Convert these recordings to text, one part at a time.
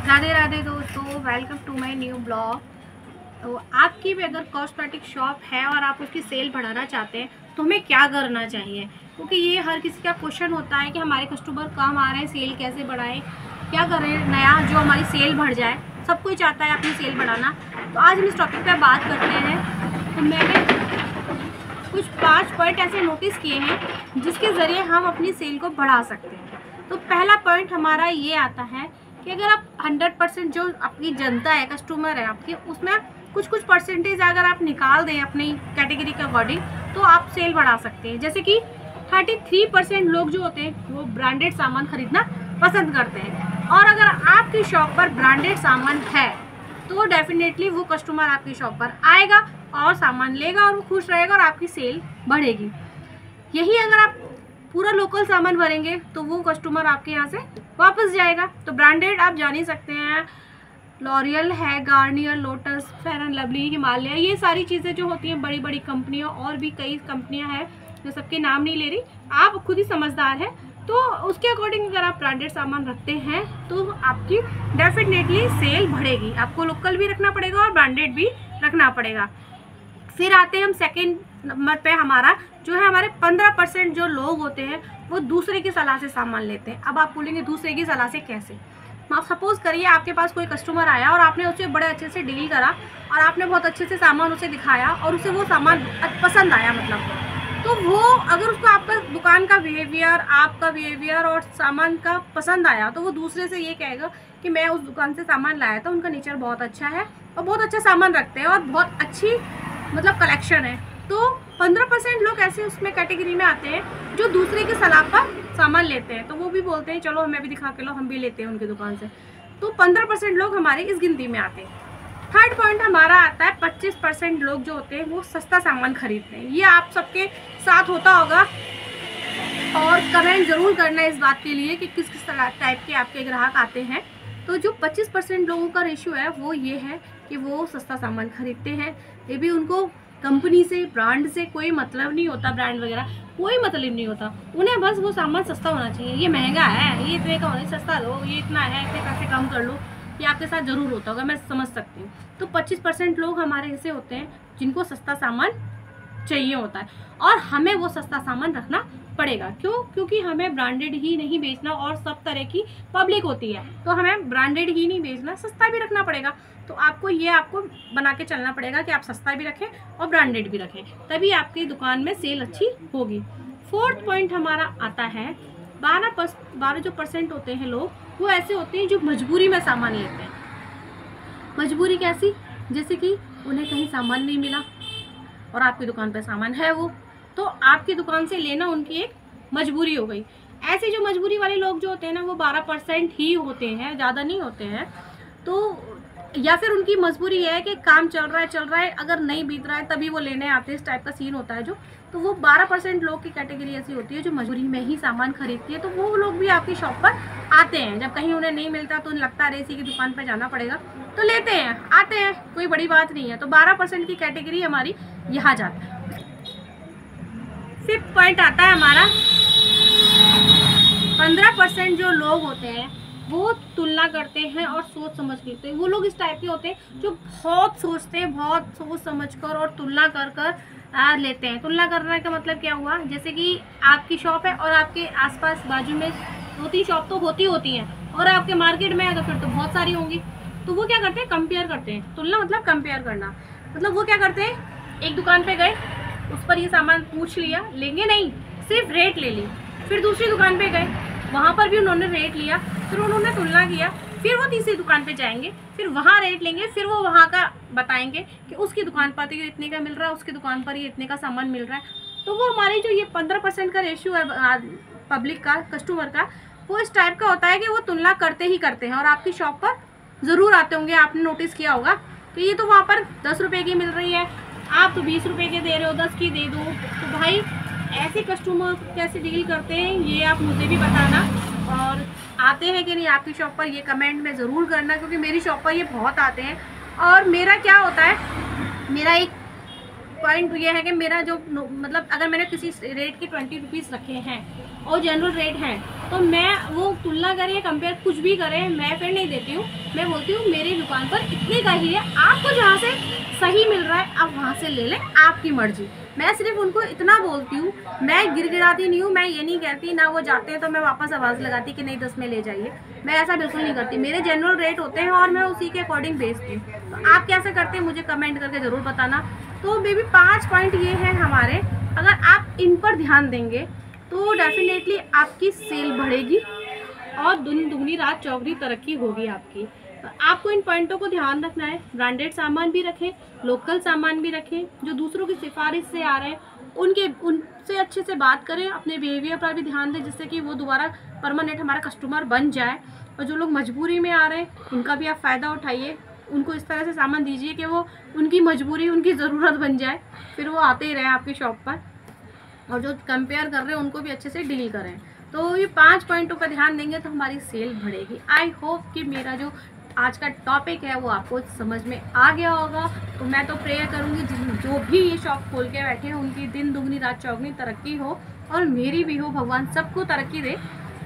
राधे राधे दोस्तों, welcome to my new blog. तो आपकी भी अगर कॉस्मेटिक शॉप है और आप उसकी सेल बढ़ाना चाहते हैं तो हमें क्या करना चाहिए, क्योंकि ये हर किसी का क्वेश्चन होता है कि हमारे कस्टमर कम आ रहे हैं, सेल कैसे बढ़ाएं, क्या करें नया जो हमारी सेल बढ़ जाए। सब कोई चाहता है अपनी सेल बढ़ाना। तो आज हम इस टॉपिक पर बात करते हैं। तो मैंने कुछ 5 पॉइंट ऐसे नोटिस किए हैं जिसके ज़रिए हम अपनी सेल को बढ़ा सकते हैं। तो पहला पॉइंट हमारा ये आता है कि अगर आप 100% जो आपकी जनता है, कस्टमर है आपकी, उसमें कुछ परसेंटेज अगर आप निकाल दें अपनी कैटेगरी के अकॉर्डिंग तो आप सेल बढ़ा सकते हैं। जैसे कि 33% लोग जो होते हैं वो ब्रांडेड सामान खरीदना पसंद करते हैं, और अगर आपकी शॉप पर ब्रांडेड सामान है तो डेफिनेटली वो कस्टमर आपकी शॉप पर आएगा और सामान लेगा और वो खुश रहेगा और आपकी सेल बढ़ेगी। यही अगर आप पूरा लोकल सामान भरेंगे तो वो कस्टमर आपके यहाँ से वापस जाएगा। तो ब्रांडेड आप जान ही सकते हैं, लॉरियल है, Garnier, lotus, fair and lovely, Himalaya, ये सारी चीज़ें जो होती हैं बड़ी बड़ी कंपनियाँ, और भी कई कंपनियाँ हैं जो सबके नाम नहीं ले रही, आप खुद ही समझदार हैं। तो उसके अकॉर्डिंग अगर आप ब्रांडेड सामान रखते हैं तो आपकी डेफिनेटली सेल बढ़ेगी। आपको लोकल भी रखना पड़ेगा और ब्रांडेड भी रखना पड़ेगा। फिर आते हैं हम सेकेंड नंबर पे, हमारा जो है हमारे 15% जो लोग होते हैं वो दूसरे की सलाह से सामान लेते हैं। अब आप बोलेंगे दूसरे की सलाह से कैसे? आप सपोज़ करिए आपके पास कोई कस्टमर आया और आपने उसे बड़े अच्छे से डील करा और आपने बहुत अच्छे से सामान उसे दिखाया और उसे वो सामान पसंद आया, मतलब तो वो अगर उसको आपका दुकान का बिहेवियर, आपका बिहेवियर और सामान का पसंद आया तो वो दूसरे से ये कहेगा कि मैं उस दुकान से सामान लाया था, उनका नेचर बहुत अच्छा है और बहुत अच्छा सामान रखते हैं और बहुत अच्छी मतलब कलेक्शन है। तो 15% लोग ऐसे उसमें कैटेगरी में आते हैं जो दूसरे की सलाह पर सामान लेते हैं। तो वो भी बोलते हैं चलो हमें भी दिखा के लो, हम भी लेते हैं उनकी दुकान से। तो 15% लोग हमारे इस गिनती में आते हैं। थर्ड पॉइंट हमारा आता है 25% लोग जो होते हैं वो सस्ता सामान खरीदते हैं। ये आप सबके साथ होता होगा और कमेंट ज़रूर करना इस बात के लिए कि किस किस टाइप के आपके ग्राहक आते हैं। तो जो 25% लोगों का रेशियो है वो ये है कि वो सस्ता सामान खरीदते हैं। ये भी उनको कंपनी से, ब्रांड से कोई मतलब नहीं होता, ब्रांड वगैरह कोई मतलब नहीं होता, उन्हें बस वो सामान सस्ता होना चाहिए। ये महंगा है, ये इतने का होना, सस्ता दो, ये इतना है, इतने पैसे कम कर लो। ये आपके साथ ज़रूर होता होगा, मैं समझ सकती हूँ। तो 25% लोग हमारे ऐसे होते हैं जिनको सस्ता सामान चाहिए होता है और हमें वो सस्ता सामान रखना पड़ेगा। क्यों? क्योंकि हमें ब्रांडेड ही नहीं बेचना और सब तरह की पब्लिक होती है, तो हमें ब्रांडेड ही नहीं बेचना, सस्ता भी रखना पड़ेगा। तो आपको बना के चलना पड़ेगा कि आप सस्ता भी रखें और ब्रांडेड भी रखें, तभी आपकी दुकान में सेल अच्छी होगी। फोर्थ पॉइंट हमारा आता है 12 जो % होते हैं लोग, वो ऐसे होते हैं जो मजबूरी में सामान लेते हैं। मजबूरी कैसी? जैसे कि उन्हें कहीं सामान नहीं मिला और आपकी दुकान पर सामान है वो, तो आपकी दुकान से लेना उनकी एक मजबूरी हो गई। ऐसे जो मजबूरी वाले लोग जो होते हैं ना वो 12% ही होते हैं, ज़्यादा नहीं होते हैं। तो या फिर उनकी मजबूरी है कि काम चल रहा है, अगर नहीं बीत रहा है तभी वो लेने आते हैं, इस टाइप का सीन होता है जो। तो वो 12% लोग की कैटेगरी ऐसी होती है जो मजबूरी में ही सामान खरीदती है। तो वो लोग भी आपकी शॉप पर आते हैं, जब कहीं उन्हें नहीं मिलता तो उन्हें लगता है इसी की दुकान पर जाना पड़ेगा तो लेते हैं, आते हैं, कोई बड़ी बात नहीं है। तो 12% की कैटेगरी हमारी यहाँ जाती है। फिफ्थ पॉइंट आता है हमारा 15% जो लोग होते हैं वो तुलना करते हैं और सोच समझ लेते हैं। वो लोग इस टाइप के होते हैं जो बहुत सोचते हैं, बहुत सोच समझ कर और तुलना कर लेते हैं। तुलना करने का मतलब क्या हुआ? जैसे कि आपकी शॉप है और आपके आसपास बाजू में 2-3 शॉप तो होती हैं और आपके मार्केट में है तो फिर तो बहुत सारी होंगी। तो वो क्या करते हैं? कंपेयर करते हैं। तुलना मतलब कंपेयर करना, मतलब वो क्या करते हैं, एक दुकान पे गए, उस पर ये सामान पूछ लिया, लेंगे नहीं, सिर्फ रेट ले ली। फिर दूसरी दुकान पे गए, वहाँ पर भी उन्होंने रेट लिया, फिर उन्होंने तुलना किया, फिर वो तीसरी दुकान पे जाएंगे, फिर वहाँ रेट लेंगे, फिर वो वहाँ का बताएंगे कि उसकी दुकान पर तो ये इतने का मिल रहा है, उसकी दुकान पर ये इतने का सामान मिल रहा है। तो वो हमारी जो ये 15% का रेशियो है पब्लिक का, कस्टमर का, वो इस टाइप का होता है कि वो तुलना करते ही करते हैं और आपकी शॉप पर ज़रूर आते होंगे। आपने नोटिस किया होगा कि ये तो वहाँ पर 10 रुपये की मिल रही है, आप तो 20 रुपये के दे रहे हो, 10 की दे दो। तो भाई ऐसे कस्टमर कैसे डील करते हैं ये आप मुझे भी बताना, और आते हैं कि नहीं आपकी शॉप पर ये कमेंट में ज़रूर करना, क्योंकि मेरी शॉप पर ये बहुत आते हैं। और मेरा क्या होता है, मेरा एक पॉइंट ये है कि मेरा जो मतलब अगर मैंने किसी रेट के 20 रुपीज़ रखे हैं और जनरल रेट हैं, तो मैं वो तुलना करें, कंपेयर कुछ भी करें, मैं फिर नहीं देती हूँ। मैं बोलती हूँ मेरी दुकान पर इतने का ही है, आपको जहाँ से सही मिल रहा है आप वहाँ से ले लें, आपकी मर्जी। मैं सिर्फ उनको इतना बोलती हूँ, मैं गिड़गिड़ाती नहीं हूँ, मैं ये नहीं कहती ना वो जाते हैं तो मैं वापस आवाज़ लगाती कि नहीं 10 में ले जाइए, मैं ऐसा बिल्कुल नहीं करती। मेरे जनरल रेट होते हैं और मैं उसी के अकॉर्डिंग बेचती हूँ। तो आप कैसे करते हैं मुझे कमेंट करके ज़रूर बताना। तो बेबी 5 पॉइंट ये हैं हमारे, अगर आप इन पर ध्यान देंगे तो डेफिनेटली आपकी सेल बढ़ेगी और दुगनी रात चौगनी तरक्की होगी आपकी। तो आपको इन पॉइंटों को ध्यान रखना है। ब्रांडेड सामान भी रखें, लोकल सामान भी रखें, जो दूसरों की सिफारिश से आ रहे हैं उनसे अच्छे से बात करें, अपने बिहेवियर पर भी ध्यान दें जिससे कि वो दोबारा परमानेंट हमारा कस्टमर बन जाए। और जो लोग मजबूरी में आ रहे हैं उनका भी आप फ़ायदा उठाइए, उनको इस तरह से सामान दीजिए कि वो उनकी मजबूरी उनकी ज़रूरत बन जाए, फिर वो आते ही रहें आपकी शॉप पर। और जो कंपेयर कर रहे हैं उनको भी अच्छे से डील करें। तो ये 5 पॉइंटों पर ध्यान देंगे तो हमारी सेल बढ़ेगी। आई होप कि मेरा जो आज का टॉपिक है वो आपको समझ में आ गया होगा। तो मैं तो प्रेयर करूँगी जो भी ये शॉप खोल के बैठे हैं उनकी दिन दुगनी रात चौगनी तरक्की हो, और मेरी भी हो, भगवान सबको तरक्की दे।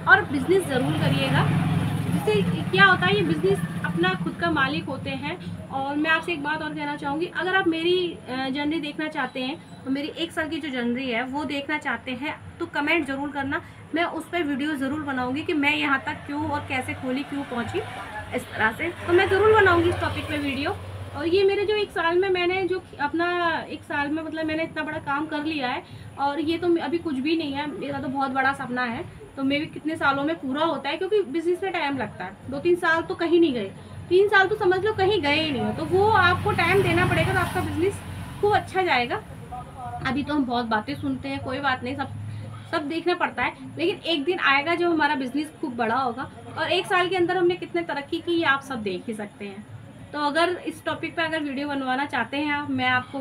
और बिज़नेस ज़रूर करिएगा, जिससे क्या होता है ये बिज़नेस अपना खुद का मालिक होते हैं। और मैं आपसे एक बात और कहना चाहूँगी, अगर आप मेरी जर्नी देखना चाहते हैं तो मेरी 1 साल की जो जर्नी है वो देखना चाहते हैं तो कमेंट ज़रूर करना, मैं उस पर वीडियो ज़रूर बनाऊँगी कि मैं यहाँ तक क्यों और कैसे खोली, क्यों पहुँची, इस तरह से। तो मैं ज़रूर बनाऊँगी इस टॉपिक पे वीडियो। और ये मेरे जो 1 साल में मैंने जो अपना 1 साल में मतलब मैंने इतना बड़ा काम कर लिया है, और ये तो अभी कुछ भी नहीं है, मेरा तो बहुत बड़ा सपना है। तो मे भी कितने सालों में पूरा होता है, क्योंकि बिजनेस में टाइम लगता है। 2-3 साल तो कहीं नहीं गए, 3 साल तो समझ लो कहीं गए ही नहीं हो, तो वो आपको टाइम देना पड़ेगा, तो आपका बिजनेस खूब अच्छा जाएगा। अभी तो हम बहुत बातें सुनते हैं, कोई बात नहीं, सब देखना पड़ता है, लेकिन एक दिन आएगा जो हमारा बिजनेस खूब बड़ा होगा। और 1 साल के अंदर हमने कितने तरक्की की ये आप सब देख ही सकते हैं। तो अगर इस टॉपिक पे अगर वीडियो बनवाना चाहते हैं आप, मैं आपको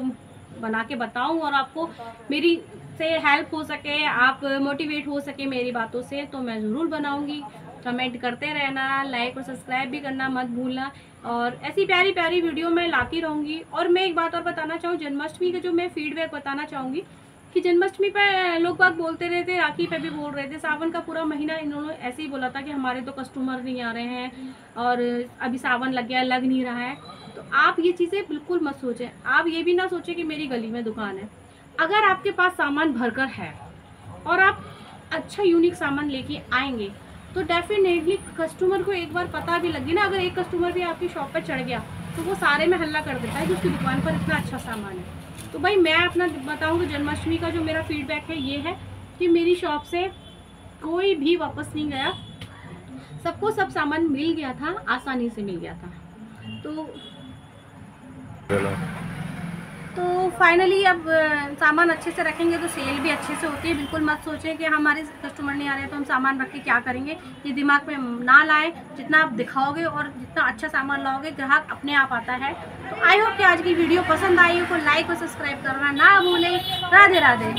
बना के बताऊं और आपको मेरी से हेल्प हो सके, आप मोटिवेट हो सके मेरी बातों से, तो मैं ज़रूर बनाऊंगी। कमेंट करते रहना, लाइक और सब्सक्राइब भी करना मत भूलना, और ऐसी प्यारी प्यारी वीडियो मैं लाती रहूँगी। और मैं एक बात और बताना चाहूँ, जन्माष्टमी का जो मैं फीडबैक बताना चाहूँगी कि जन्माष्टमी पे लोग बात बोलते रहते, राखी पे भी बोल रहे थे, सावन का पूरा महीना इन्होंने ऐसे ही बोला था कि हमारे तो कस्टमर नहीं आ रहे हैं और अभी सावन लग गया, लग नहीं रहा है। तो आप ये चीज़ें बिल्कुल मत सोचें, आप ये भी ना सोचें कि मेरी गली में दुकान है। अगर आपके पास सामान भरकर है और आप अच्छा यूनिक सामान लेके आएंगे तो डेफिनेटली कस्टमर को एक बार पता भी लगी ना, अगर एक कस्टमर भी आपकी शॉप पर चढ़ गया तो वो सारे में हल्ला कर देता है कि उसकी दुकान पर इतना अच्छा सामान है। तो भाई मैं अपना बताऊँ, जन्माष्टमी का जो मेरा फीडबैक है ये है कि मेरी शॉप से कोई भी वापस नहीं गया, सबको सब सामान मिल गया था, आसानी से मिल गया था। तो फाइनली अब सामान अच्छे से रखेंगे तो सेल भी अच्छे से होती है। बिल्कुल मत सोचें कि हमारे कस्टमर नहीं आ रहे हैं तो हम सामान रख के क्या करेंगे, ये दिमाग में ना लाएं। जितना आप दिखाओगे और जितना अच्छा सामान लाओगे, ग्राहक अपने आप आता है। तो आई होप कि आज की वीडियो पसंद आई हो, तो लाइक और सब्सक्राइब करना ना भूलें। राधे राधे।